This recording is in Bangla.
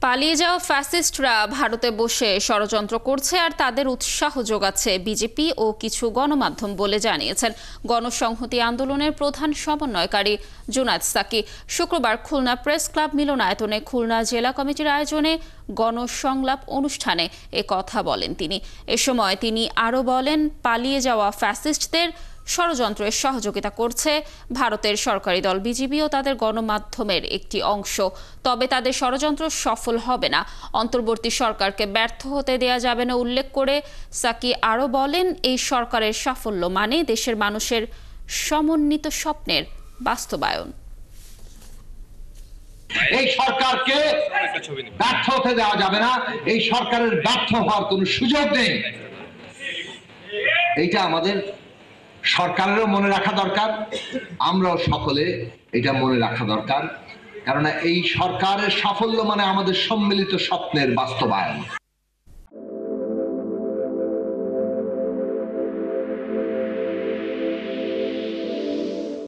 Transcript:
পালিয়ে যাওয়া ফ্যাসিস্টরা ভারতে বসে ষড়যন্ত্র করছে আর তাদের উৎসাহ যোগাচ্ছে বিজেপি ও কিছু গণমাধ্যম বলে জানিয়েছেন গণসংহতি আন্দোলনের প্রধান সমন্বয়কারী জুনায়েদ সাকি। শুক্রবার খুলনা প্রেস ক্লাব মিলনায়তনে খুলনা জেলা কমিটির আয়োজনে গণসংলাপ অনুষ্ঠানে এ কথা বলেন তিনি। এ সময় তিনি আরও বলেন, পালিয়ে যাওয়া ফ্যাসিস্টদের ষড়যন্ত্রের সহযোগিতা করছে ভারতের সরকারি দল বিজেপি ও তাদের গণমাধ্যমের একটি অংশ। তবে তাদের ষড়যন্ত্র সফল হবে না, অন্তর্বর্তী সরকারকে ব্যর্থ হতে দেয়া যাবে না উল্লেখ করে সাকি আরও বলেন, এই সরকারের সাফল্য মানে দেশের মানুষের সমন্বিত স্বপ্নের বাস্তবায়ন। এই সরকারকে ব্যর্থ হতে দেওয়া যাবে না, এই সরকারের ব্যর্থ হওয়ার কোনো সুযোগ নেই। এইটা আমাদের সরকারেরও মনে রাখা দরকার, আমরাও সকলে এটা মনে রাখা দরকার, কারণ এই সরকারের সাফল্য মানে আমাদের সম্মিলিত স্বপ্নের বাস্তবায়ন।